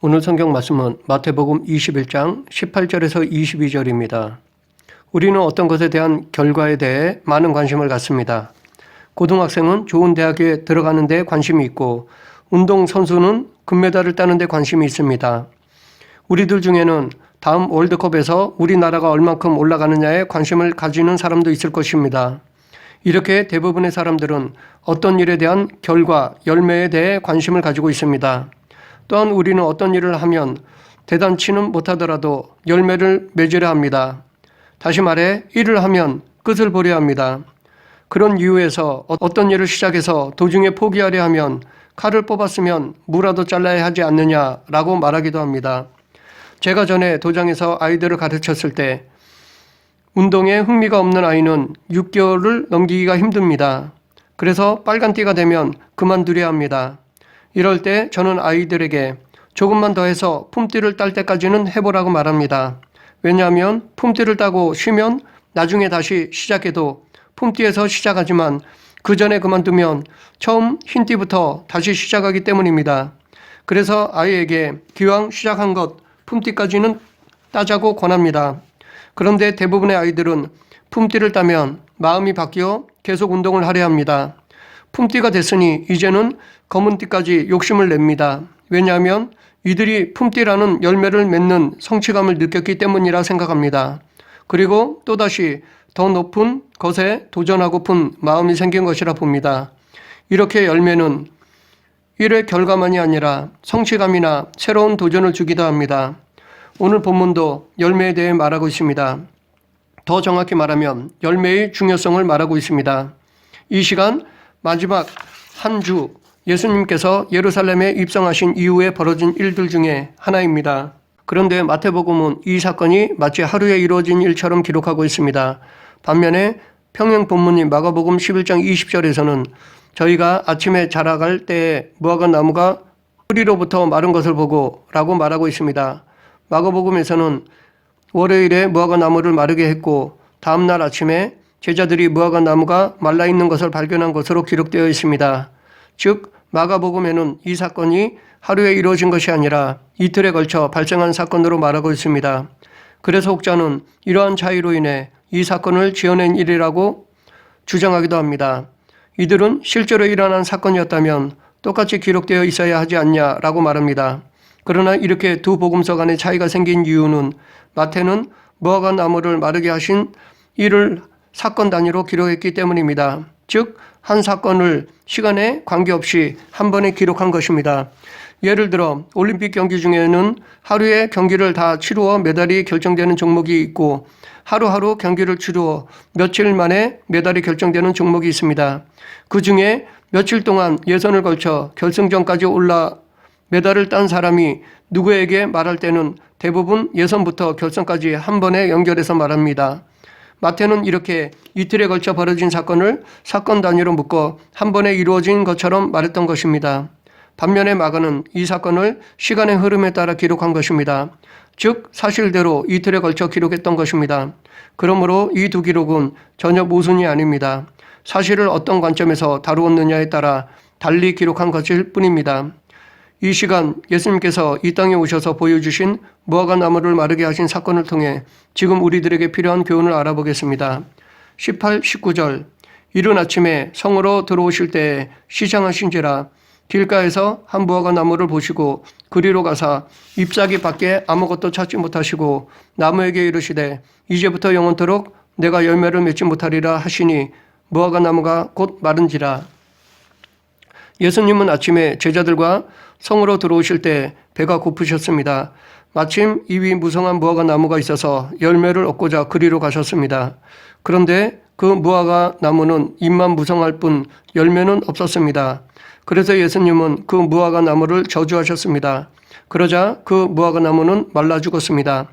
오늘 성경 말씀은 마태복음 21장 18절에서 22절입니다. 우리는 어떤 것에 대한 결과에 대해 많은 관심을 갖습니다. 고등학생은 좋은 대학에 들어가는 데 관심이 있고 운동선수는 금메달을 따는 데 관심이 있습니다. 우리들 중에는 다음 월드컵에서 우리나라가 얼만큼 올라가느냐에 관심을 가지는 사람도 있을 것입니다. 이렇게 대부분의 사람들은 어떤 일에 대한 결과, 열매에 대해 관심을 가지고 있습니다. 또한 우리는 어떤 일을 하면 대단치는 못하더라도 열매를 맺으려 합니다. 다시 말해 일을 하면 끝을 보려 합니다. 그런 이유에서 어떤 일을 시작해서 도중에 포기하려 하면 칼을 뽑았으면 무라도 잘라야 하지 않느냐라고 말하기도 합니다. 제가 전에 도장에서 아이들을 가르쳤을 때 운동에 흥미가 없는 아이는 6개월을 넘기기가 힘듭니다. 그래서 빨간띠가 되면 그만두려 합니다. 이럴 때 저는 아이들에게 조금만 더 해서 품띠를 딸 때까지는 해보라고 말합니다. 왜냐하면 품띠를 따고 쉬면 나중에 다시 시작해도 품띠에서 시작하지만 그 전에 그만두면 처음 흰띠부터 다시 시작하기 때문입니다. 그래서 아이에게 기왕 시작한 것 품띠까지는 따자고 권합니다. 그런데 대부분의 아이들은 품띠를 따면 마음이 바뀌어 계속 운동을 하려 합니다. 품띠가 됐으니 이제는 검은띠까지 욕심을 냅니다. 왜냐하면 이들이 품띠라는 열매를 맺는 성취감을 느꼈기 때문이라 생각합니다. 그리고 또다시 더 높은 것에 도전하고픈 마음이 생긴 것이라 봅니다. 이렇게 열매는 일의 결과만이 아니라 성취감이나 새로운 도전을 주기도 합니다. 오늘 본문도 열매에 대해 말하고 있습니다. 더 정확히 말하면 열매의 중요성을 말하고 있습니다. 이 시간 마지막 한 주 예수님께서 예루살렘에 입성하신 이후에 벌어진 일들 중에 하나입니다. 그런데 마태복음은 이 사건이 마치 하루에 이루어진 일처럼 기록하고 있습니다. 반면에 평행 본문인 마가복음 11장 20절에서는 저희가 아침에 자라갈 때에 무화과 나무가 뿌리로부터 마른 것을 보고 라고 말하고 있습니다. 마가복음에서는 월요일에 무화과 나무를 마르게 했고 다음날 아침에 제자들이 무화과 나무가 말라있는 것을 발견한 것으로 기록되어 있습니다. 즉 마가복음에는 이 사건이 하루에 이루어진 것이 아니라 이틀에 걸쳐 발생한 사건으로 말하고 있습니다. 그래서 혹자는 이러한 차이로 인해 이 사건을 지어낸 일이라고 주장하기도 합니다. 이들은 실제로 일어난 사건이었다면 똑같이 기록되어 있어야 하지 않냐라고 말합니다. 그러나 이렇게 두 복음서 간의 차이가 생긴 이유는 마태는 무화과 나무를 마르게 하신 일을 사건 단위로 기록했기 때문입니다. 즉, 한 사건을 시간에 관계없이 한 번에 기록한 것입니다. 예를 들어 올림픽 경기 중에는 하루에 경기를 다 치루어 메달이 결정되는 종목이 있고 하루하루 경기를 치루어 며칠 만에 메달이 결정되는 종목이 있습니다. 그 중에 며칠 동안 예선을 걸쳐 결승전까지 올라 메달을 딴 사람이 누구에게 말할 때는 대부분 예선부터 결승까지 한 번에 연결해서 말합니다. 마태는 이렇게 이틀에 걸쳐 벌어진 사건을 사건 단위로 묶어 한 번에 이루어진 것처럼 말했던 것입니다. 반면에 마가는 이 사건을 시간의 흐름에 따라 기록한 것입니다. 즉 사실대로 이틀에 걸쳐 기록했던 것입니다. 그러므로 이 두 기록은 전혀 모순이 아닙니다. 사실을 어떤 관점에서 다루었느냐에 따라 달리 기록한 것일 뿐입니다. 이 시간 예수님께서 이 땅에 오셔서 보여주신 무화과 나무를 마르게 하신 사건을 통해 지금 우리들에게 필요한 교훈을 알아보겠습니다. 18, 19절 이른 아침에 성으로 들어오실 때에 시장하신지라 길가에서 한 무화과 나무를 보시고 그리로 가사 잎사귀 밖에 아무것도 찾지 못하시고 나무에게 이르시되 이제부터 영원토록 내가 열매를 맺지 못하리라 하시니 무화과 나무가 곧 마른지라. 예수님은 아침에 제자들과 성으로 들어오실 때 배가 고프셨습니다. 마침 이 위 무성한 무화과 나무가 있어서 열매를 얻고자 그리로 가셨습니다. 그런데 그 무화과 나무는 잎만 무성할 뿐 열매는 없었습니다. 그래서 예수님은 그 무화과 나무를 저주하셨습니다. 그러자 그 무화과 나무는 말라 죽었습니다.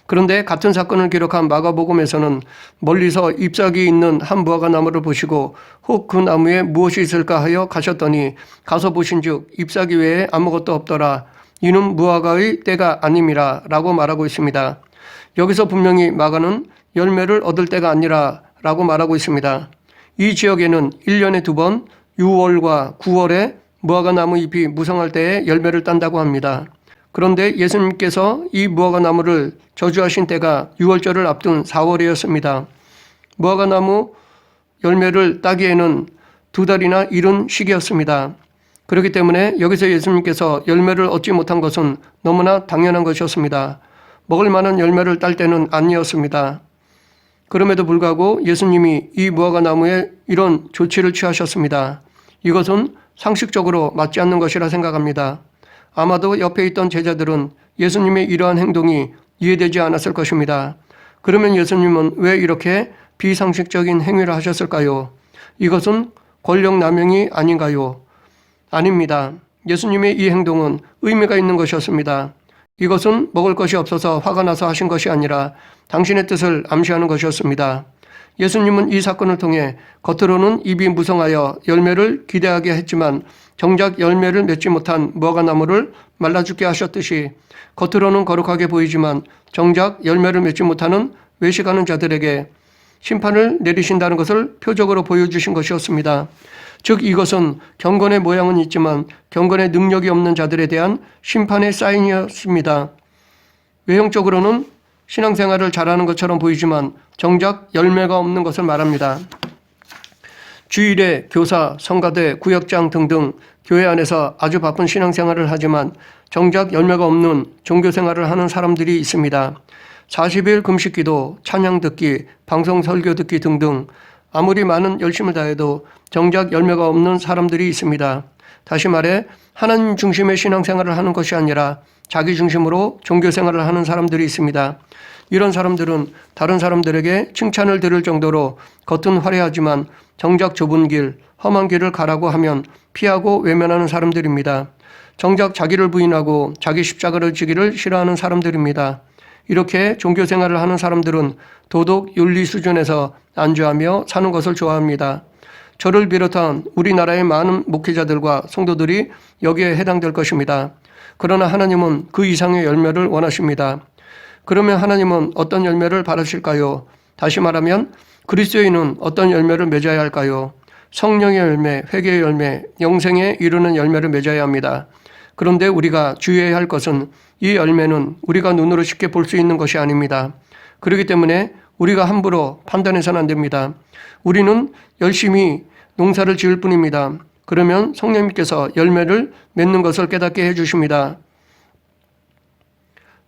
그런데 같은 사건을 기록한 마가복음에서는 멀리서 잎사귀 있는 한 무화과 나무를 보시고 혹 그 나무에 무엇이 있을까 하여 가셨더니 가서 보신즉 잎사귀 외에 아무것도 없더라. 이는 무화과의 때가 아님이라 라고 말하고 있습니다. 여기서 분명히 마가는 열매를 얻을 때가 아니라 라고 말하고 있습니다. 이 지역에는 1년에 2번 6월과 9월에 무화과 나무 잎이 무성할 때에 열매를 딴다고 합니다. 그런데 예수님께서 이 무화과나무를 저주하신 때가 유월절을 앞둔 4월이었습니다. 무화과나무 열매를 따기에는 2달이나 이른 시기였습니다. 그렇기 때문에 여기서 예수님께서 열매를 얻지 못한 것은 너무나 당연한 것이었습니다. 먹을 만한 열매를 딸 때는 아니었습니다. 그럼에도 불구하고 예수님이 이 무화과나무에 이런 조치를 취하셨습니다. 이것은 상식적으로 맞지 않는 것이라 생각합니다. 아마도 옆에 있던 제자들은 예수님의 이러한 행동이 이해되지 않았을 것입니다. 그러면 예수님은 왜 이렇게 비상식적인 행위를 하셨을까요? 이것은 권력 남용이 아닌가요? 아닙니다. 예수님의 이 행동은 의미가 있는 것이었습니다. 이것은 먹을 것이 없어서 화가 나서 하신 것이 아니라 당신의 뜻을 암시하는 것이었습니다. 예수님은 이 사건을 통해 겉으로는 입이 무성하여 열매를 기대하게 했지만 정작 열매를 맺지 못한 무화과나무를 말라 죽게 하셨듯이 겉으로는 거룩하게 보이지만 정작 열매를 맺지 못하는 외식하는 자들에게 심판을 내리신다는 것을 표적으로 보여주신 것이었습니다. 즉 이것은 경건의 모양은 있지만 경건의 능력이 없는 자들에 대한 심판의 사인이었습니다. 외형적으로는 신앙생활을 잘하는 것처럼 보이지만 정작 열매가 없는 것을 말합니다. 주일에 교사, 성가대, 구역장 등등 교회 안에서 아주 바쁜 신앙생활을 하지만 정작 열매가 없는 종교생활을 하는 사람들이 있습니다. 40일 금식기도, 찬양 듣기, 방송 설교 듣기 등등 아무리 많은 열심을 다해도 정작 열매가 없는 사람들이 있습니다. 다시 말해 하나님 중심의 신앙생활을 하는 것이 아니라 자기 중심으로 종교생활을 하는 사람들이 있습니다. 이런 사람들은 다른 사람들에게 칭찬을 들을 정도로 겉은 화려하지만 정작 좁은 길, 험한 길을 가라고 하면 피하고 외면하는 사람들입니다. 정작 자기를 부인하고 자기 십자가를 지기를 싫어하는 사람들입니다. 이렇게 종교생활을 하는 사람들은 도덕, 윤리 수준에서 안주하며 사는 것을 좋아합니다. 저를 비롯한 우리나라의 많은 목회자들과 성도들이 여기에 해당될 것입니다. 그러나 하나님은 그 이상의 열매를 원하십니다. 그러면 하나님은 어떤 열매를 바라실까요? 다시 말하면 그리스도인은 어떤 열매를 맺어야 할까요? 성령의 열매, 회개의 열매, 영생에 이르는 열매를 맺어야 합니다. 그런데 우리가 주의해야 할 것은 이 열매는 우리가 눈으로 쉽게 볼 수 있는 것이 아닙니다. 그렇기 때문에 우리가 함부로 판단해서는 안 됩니다. 우리는 열심히 농사를 지을 뿐입니다. 그러면 성령님께서 열매를 맺는 것을 깨닫게 해주십니다.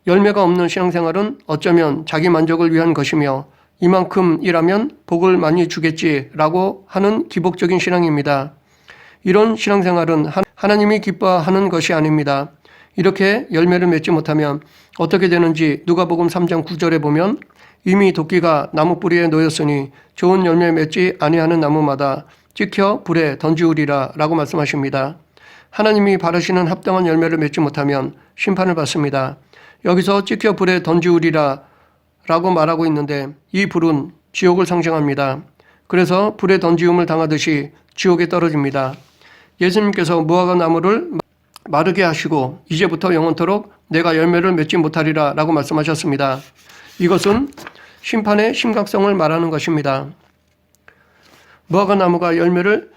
열매가 없는 신앙생활은 어쩌면 자기 만족을 위한 것이며 이만큼 일하면 복을 많이 주겠지라고 하는 기복적인 신앙입니다. 이런 신앙생활은 하나님이 기뻐하는 것이 아닙니다. 이렇게 열매를 맺지 못하면 어떻게 되는지 누가복음 3장 9절에 보면 이미 도끼가 나무 뿌리에 놓였으니 좋은 열매 맺지 아니하는 나무마다 찍혀 불에 던지우리라 라고 말씀하십니다. 하나님이 바라시는 합당한 열매를 맺지 못하면 심판을 받습니다. 여기서 찍혀 불에 던지우리라 라고 말하고 있는데 이 불은 지옥을 상징합니다. 그래서 불에 던지움을 당하듯이 지옥에 떨어집니다. 예수님께서 무화과나무를 마르게 하시고 이제부터 영원토록 내가 열매를 맺지 못하리라 라고 말씀하셨습니다. 이것은 심판의 심각성을 말하는 것입니다. 무화과나무가 열매를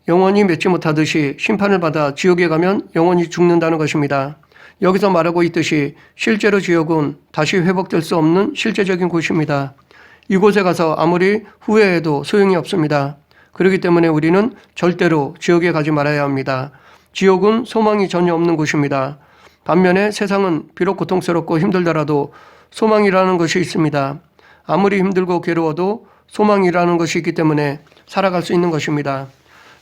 영원히 맺지 못하듯이 심판을 받아 지옥에 가면 영원히 죽는다는 것입니다. 여기서 말하고 있듯이 실제로 지옥은 다시 회복될 수 없는 실제적인 곳입니다. 이곳에 가서 아무리 후회해도 소용이 없습니다. 그렇기 때문에 우리는 절대로 지옥에 가지 말아야 합니다. 지옥은 소망이 전혀 없는 곳입니다. 반면에 세상은 비록 고통스럽고 힘들더라도 소망이라는 것이 있습니다. 아무리 힘들고 괴로워도 소망이라는 것이 있기 때문에 살아갈 수 있는 것입니다.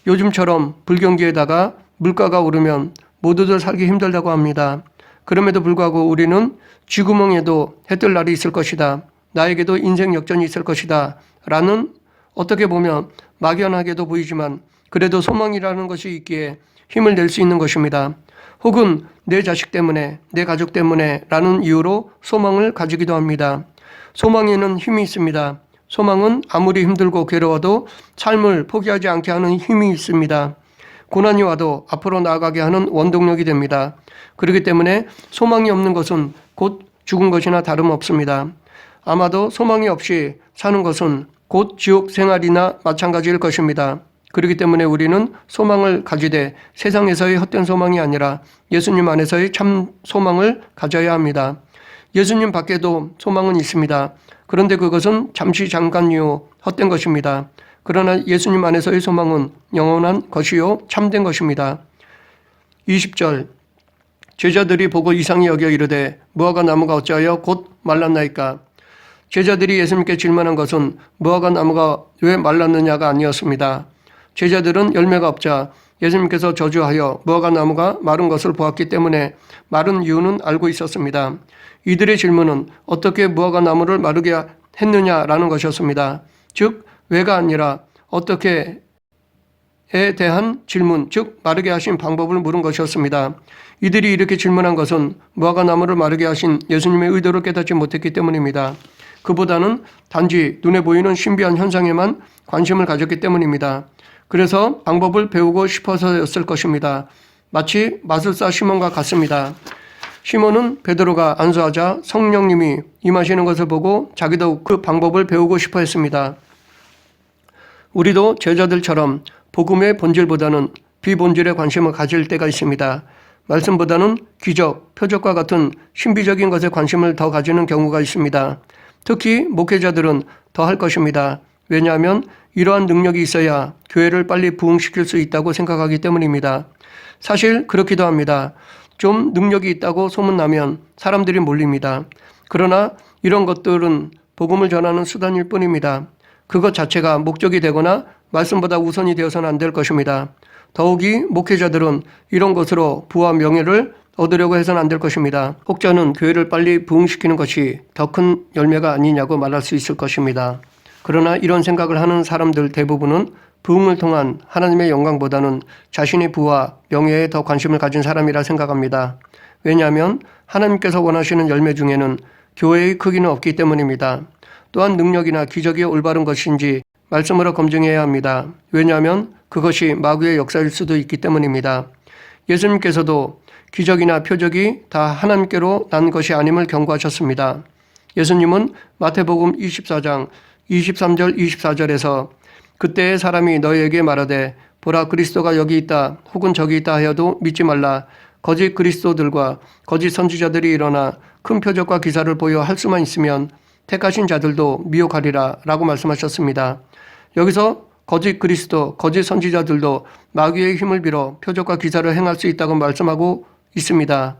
요즘처럼 불경기에다가 물가가 오르면 모두들 살기 힘들다고 합니다. 그럼에도 불구하고 우리는 쥐구멍에도 해 뜰 날이 있을 것이다. 나에게도 인생 역전이 있을 것이다. 라는 어떻게 보면 막연하게도 보이지만 그래도 소망이라는 것이 있기에 힘을 낼 수 있는 것입니다. 혹은 내 자식 때문에, 내 가족 때문에 라는 이유로 소망을 가지기도 합니다. 소망에는 힘이 있습니다. 소망은 아무리 힘들고 괴로워도 삶을 포기하지 않게 하는 힘이 있습니다. 고난이 와도 앞으로 나아가게 하는 원동력이 됩니다. 그렇기 때문에 소망이 없는 것은 곧 죽은 것이나 다름없습니다. 아마도 소망이 없이 사는 것은 곧 지옥 생활이나 마찬가지일 것입니다. 그렇기 때문에 우리는 소망을 가지되 세상에서의 헛된 소망이 아니라 예수님 안에서의 참 소망을 가져야 합니다. 예수님 밖에도 소망은 있습니다. 그런데 그것은 잠시 잠깐이요 헛된 것입니다. 그러나 예수님 안에서의 소망은 영원한 것이요 참된 것입니다. 20절 제자들이 보고 이상히 여겨 이르되 무화과 나무가 어찌하여 곧 말랐나이까. 제자들이 예수님께 질문한 것은 무화과 나무가 왜 말랐느냐가 아니었습니다. 제자들은 열매가 없자 예수님께서 저주하여 무화과 나무가 마른 것을 보았기 때문에 마른 이유는 알고 있었습니다. 이들의 질문은 어떻게 무화과 나무를 마르게 했느냐라는 것이었습니다. 즉 왜가 아니라 어떻게에 대한 질문, 즉 마르게 하신 방법을 물은 것이었습니다. 이들이 이렇게 질문한 것은 무화과 나무를 마르게 하신 예수님의 의도를 깨닫지 못했기 때문입니다. 그보다는 단지 눈에 보이는 신비한 현상에만 관심을 가졌기 때문입니다. 그래서 방법을 배우고 싶어서였을 것입니다. 마치 마술사 시몬과 같습니다. 시몬은 베드로가 안수하자 성령님이 임하시는 것을 보고 자기도 그 방법을 배우고 싶어 했습니다. 우리도 제자들처럼 복음의 본질보다는 비본질에 관심을 가질 때가 있습니다. 말씀보다는 기적, 표적과 같은 신비적인 것에 관심을 더 가지는 경우가 있습니다. 특히 목회자들은 더 할 것입니다. 왜냐하면 이러한 능력이 있어야 교회를 빨리 부흥시킬 수 있다고 생각하기 때문입니다. 사실 그렇기도 합니다. 좀 능력이 있다고 소문나면 사람들이 몰립니다. 그러나 이런 것들은 복음을 전하는 수단일 뿐입니다. 그것 자체가 목적이 되거나 말씀보다 우선이 되어서는 안 될 것입니다. 더욱이 목회자들은 이런 것으로 부와 명예를 얻으려고 해서는 안 될 것입니다. 혹자는 교회를 빨리 부흥시키는 것이 더 큰 열매가 아니냐고 말할 수 있을 것입니다. 그러나 이런 생각을 하는 사람들 대부분은 부흥을 통한 하나님의 영광보다는 자신의 부와 명예에 더 관심을 가진 사람이라 생각합니다. 왜냐하면 하나님께서 원하시는 열매 중에는 교회의 크기는 없기 때문입니다. 또한 능력이나 기적이 올바른 것인지 말씀으로 검증해야 합니다. 왜냐하면 그것이 마귀의 역사일 수도 있기 때문입니다. 예수님께서도 기적이나 표적이 다 하나님께로 난 것이 아님을 경고하셨습니다. 예수님은 마태복음 24장 23절 24절에서 그때의 사람이 너희에게 말하되 보라 그리스도가 여기 있다 혹은 저기 있다 하여도 믿지 말라. 거짓 그리스도들과 거짓 선지자들이 일어나 큰 표적과 기사를 보여 할 수만 있으면 택하신 자들도 미혹하리라 라고 말씀하셨습니다. 여기서 거짓 그리스도, 거짓 선지자들도 마귀의 힘을 빌어 표적과 기사를 행할 수 있다고 말씀하고 있습니다.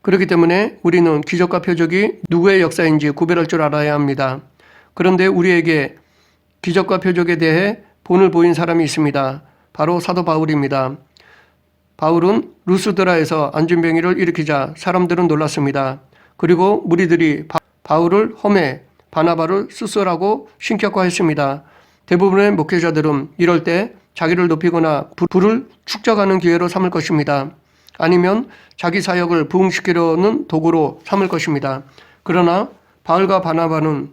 그렇기 때문에 우리는 기적과 표적이 누구의 역사인지 구별할 줄 알아야 합니다. 그런데 우리에게 기적과 표적에 대해 본을 보인 사람이 있습니다. 바로 사도 바울입니다. 바울은 루스드라에서 안진병이를 일으키자 사람들은 놀랐습니다. 그리고 무리들이 바울을 험해 바나바를 수술하고 신격화했습니다. 대부분의 목회자들은 이럴 때 자기를 높이거나 부를 축적하는 기회로 삼을 것입니다. 아니면 자기 사역을 부흥시키려는 도구로 삼을 것입니다. 그러나 바울과 바나바는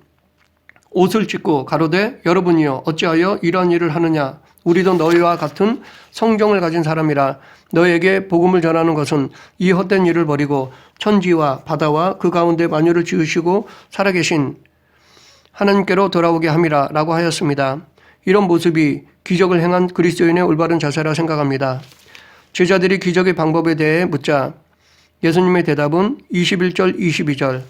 옷을 찢고 가로되 여러분이여 어찌하여 이러한 일을 하느냐. 우리도 너희와 같은 성경을 가진 사람이라 너희에게 복음을 전하는 것은 이 헛된 일을 버리고 천지와 바다와 그 가운데 만유를 지으시고 살아계신 하나님께로 돌아오게 함이라 라고 하였습니다. 이런 모습이 기적을 행한 그리스도인의 올바른 자세라 생각합니다. 제자들이 기적의 방법에 대해 묻자 예수님의 대답은 21절 22절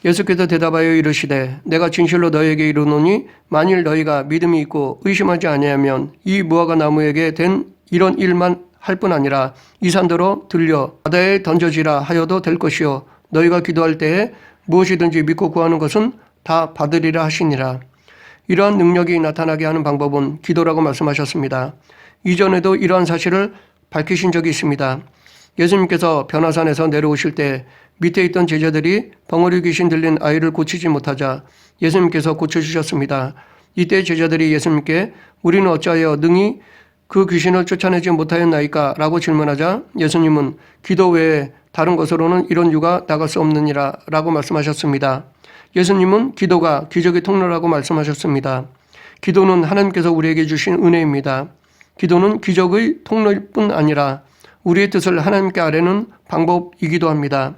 예수께서 대답하여 이르시되 내가 진실로 너희에게 이르노니 만일 너희가 믿음이 있고 의심하지 아니하면 이 무화과 나무에게 된 이런 일만 할 뿐 아니라 이 산더러 들려 바다에 던져지라 하여도 될 것이요 너희가 기도할 때에 무엇이든지 믿고 구하는 것은 다 받으리라 하시니라. 이러한 능력이 나타나게 하는 방법은 기도라고 말씀하셨습니다. 이전에도 이러한 사실을 밝히신 적이 있습니다. 예수님께서 변화산에서 내려오실 때 밑에 있던 제자들이 벙어리 귀신 들린 아이를 고치지 못하자 예수님께서 고쳐주셨습니다. 이때 제자들이 예수님께 우리는 어찌하여 능히 그 귀신을 쫓아내지 못하였나이까? 라고 질문하자 예수님은 기도 외에 다른 것으로는 이런 유가 나갈 수 없느니라 라고 말씀하셨습니다. 예수님은 기도가 기적의 통로라고 말씀하셨습니다. 기도는 하나님께서 우리에게 주신 은혜입니다. 기도는 기적의 통로일 뿐 아니라 우리의 뜻을 하나님께 아뢰는 방법이기도 합니다.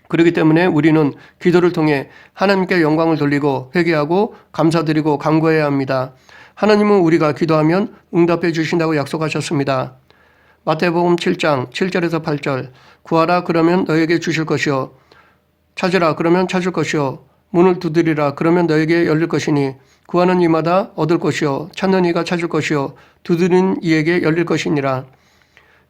그렇기 때문에 우리는 기도를 통해 하나님께 영광을 돌리고 회개하고 감사드리고 간구해야 합니다. 하나님은 우리가 기도하면 응답해 주신다고 약속하셨습니다. 마태복음 7장 7절에서 8절 구하라 그러면 너에게 주실 것이요 찾으라 그러면 찾을 것이요 문을 두드리라 그러면 너에게 열릴 것이니 구하는 이마다 얻을 것이요 찾는 이가 찾을 것이요 두드리는 이에게 열릴 것이니라.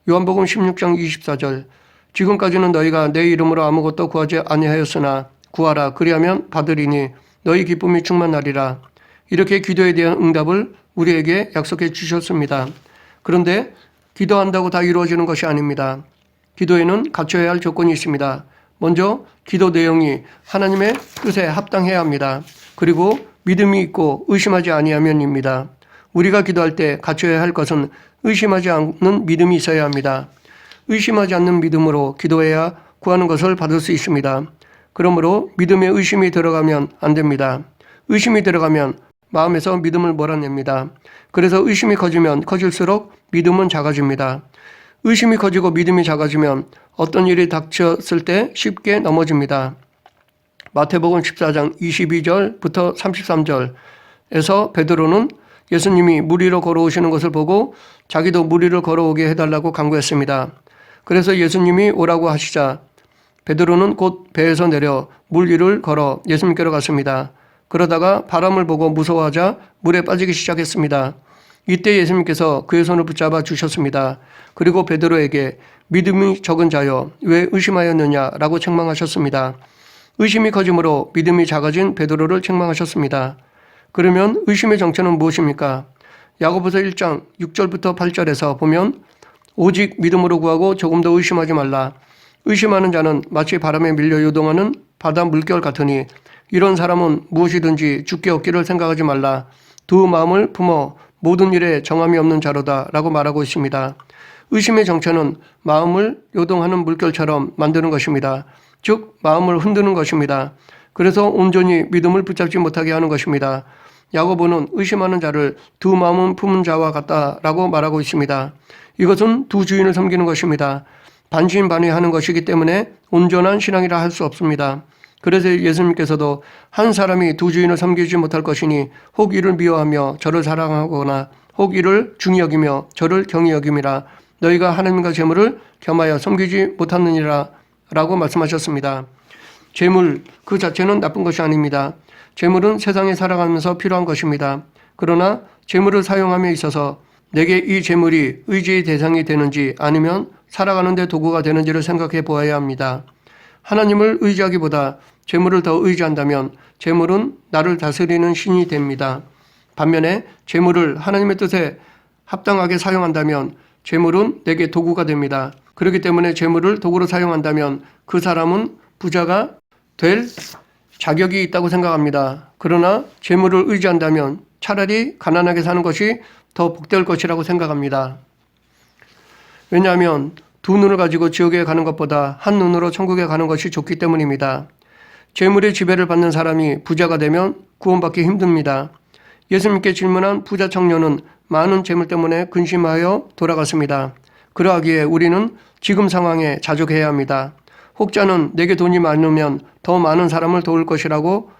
요한복음 16장 24절 지금까지는 너희가 내 이름으로 아무것도 구하지 아니하였으나 구하라 그리하면 받으리니 너희 기쁨이 충만하리라. 이렇게 기도에 대한 응답을 우리에게 약속해 주셨습니다. 그런데 기도한다고 다 이루어지는 것이 아닙니다. 기도에는 갖춰야 할 조건이 있습니다. 먼저 기도 내용이 하나님의 뜻에 합당해야 합니다. 그리고 믿음이 있고 의심하지 아니하면입니다. 우리가 기도할 때 갖춰야 할 것은 의심하지 않는 믿음이 있어야 합니다. 의심하지 않는 믿음으로 기도해야 구하는 것을 받을 수 있습니다. 그러므로 믿음에 의심이 들어가면 안 됩니다. 의심이 들어가면 마음에서 믿음을 몰아냅니다. 그래서 의심이 커지면 커질수록 믿음은 작아집니다. 의심이 커지고 믿음이 작아지면 어떤 일이 닥쳤을 때 쉽게 넘어집니다. 마태복음 14장 22절부터 33절에서 베드로는 예수님이 물 위로 걸어오시는 것을 보고 자기도 물 위를 걸어오게 해달라고 간구했습니다. 그래서 예수님이 오라고 하시자 베드로는 곧 배에서 내려 물 위를 걸어 예수님께로 갔습니다. 그러다가 바람을 보고 무서워하자 물에 빠지기 시작했습니다. 이때 예수님께서 그의 손을 붙잡아 주셨습니다. 그리고 베드로에게 믿음이 적은 자여 왜 의심하였느냐라고 책망하셨습니다. 의심이 커짐으로 믿음이 작아진 베드로를 책망하셨습니다. 그러면 의심의 정체는 무엇입니까? 야고보서 1장 6절부터 8절에서 보면 오직 믿음으로 구하고 조금 더 의심하지 말라. 의심하는 자는 마치 바람에 밀려 요동하는 바다 물결 같으니 이런 사람은 무엇이든지 주께 얻기를 생각하지 말라. 두 마음을 품어 모든 일에 정함이 없는 자로다 라고 말하고 있습니다. 의심의 정체는 마음을 요동하는 물결처럼 만드는 것입니다. 즉 마음을 흔드는 것입니다. 그래서 온전히 믿음을 붙잡지 못하게 하는 것입니다. 야고보는 의심하는 자를 두 마음은 품은 자와 같다라고 말하고 있습니다. 이것은 두 주인을 섬기는 것입니다. 반신반의하는 것이기 때문에 온전한 신앙이라 할 수 없습니다. 그래서 예수님께서도 한 사람이 두 주인을 섬기지 못할 것이니 혹 이를 미워하며 저를 사랑하거나 혹 이를 중히 여기며 저를 경히 여김이라. 너희가 하나님과 재물을 겸하여 섬기지 못하느니라 라고 말씀하셨습니다. 재물 그 자체는 나쁜 것이 아닙니다. 재물은 세상에 살아가면서 필요한 것입니다. 그러나 재물을 사용함에 있어서 내게 이 재물이 의지의 대상이 되는지 아니면 살아가는 데 도구가 되는지를 생각해 보아야 합니다. 하나님을 의지하기보다 재물을 더 의지한다면 재물은 나를 다스리는 신이 됩니다. 반면에 재물을 하나님의 뜻에 합당하게 사용한다면 재물은 내게 도구가 됩니다. 그렇기 때문에 재물을 도구로 사용한다면 그 사람은 부자가 될 자격이 있다고 생각합니다. 그러나 재물을 의지한다면 차라리 가난하게 사는 것이 더 복될 것이라고 생각합니다. 왜냐하면 두 눈을 가지고 지옥에 가는 것보다 한 눈으로 천국에 가는 것이 좋기 때문입니다. 재물의 지배를 받는 사람이 부자가 되면 구원받기 힘듭니다. 예수님께 질문한 부자 청년은 많은 재물 때문에 근심하여 돌아갔습니다. 그러하기에 우리는 지금 상황에 자족해야 합니다. 혹자는 내게 돈이 많으면 더 많은 사람을 도울 것이라고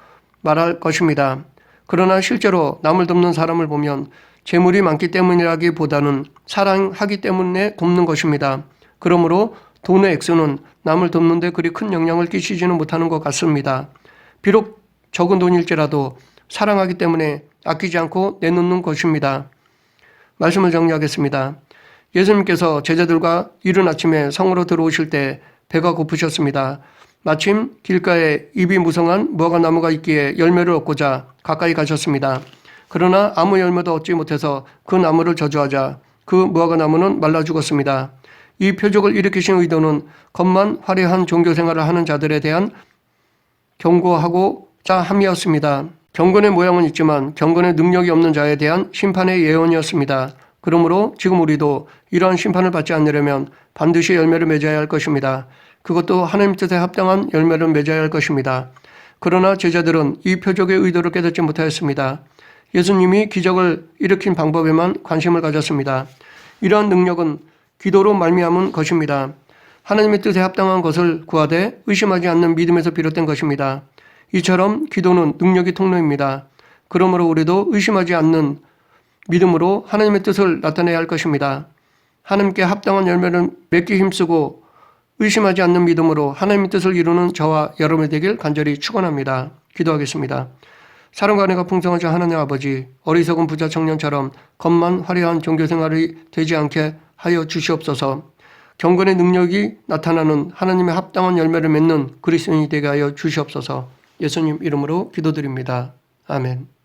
말할 것입니다. 그러나 실제로 남을 돕는 사람을 보면 재물이 많기 때문이라기보다는 사랑하기 때문에 돕는 것입니다. 그러므로 돈의 액수는 남을 돕는 데 그리 큰 영향을 끼치지는 못하는 것 같습니다. 비록 적은 돈일지라도 사랑하기 때문에 아끼지 않고 내놓는 것입니다. 말씀을 정리하겠습니다. 예수님께서 제자들과 이른 아침에 성으로 들어오실 때 배가 고프셨습니다. 마침 길가에 잎이 무성한 무화과나무가 있기에 열매를 얻고자 가까이 가셨습니다. 그러나 아무 열매도 얻지 못해서 그 나무를 저주하자 그 무화과나무는 말라 죽었습니다. 이 표적을 일으키신 의도는 겉만 화려한 종교생활을 하는 자들에 대한 경고하고자 함이었습니다. 경건의 모양은 있지만 경건의 능력이 없는 자에 대한 심판의 예언이었습니다. 그러므로 지금 우리도 이러한 심판을 받지 않으려면 반드시 열매를 맺어야 할 것입니다. 그것도 하나님 뜻에 합당한 열매를 맺어야 할 것입니다. 그러나 제자들은 이 표적의 의도를 깨닫지 못하였습니다. 예수님이 기적을 일으킨 방법에만 관심을 가졌습니다. 이러한 능력은 기도로 말미암은 것입니다. 하나님의 뜻에 합당한 것을 구하되 의심하지 않는 믿음에서 비롯된 것입니다. 이처럼 기도는 능력의 통로입니다. 그러므로 우리도 의심하지 않는 믿음으로 하나님의 뜻을 나타내야 할 것입니다. 하나님께 합당한 열매를 맺기 힘쓰고 의심하지 않는 믿음으로 하나님의 뜻을 이루는 저와 여러분이 되길 간절히 축원합니다. 기도하겠습니다. 사랑과 은혜가 풍성하신 하나님 아버지, 어리석은 부자 청년처럼 겉만 화려한 종교생활이 되지 않게 하여 주시옵소서. 경건의 능력이 나타나는 하나님의 합당한 열매를 맺는 그리스도인이 되게 하여 주시옵소서. 예수님 이름으로 기도드립니다. 아멘.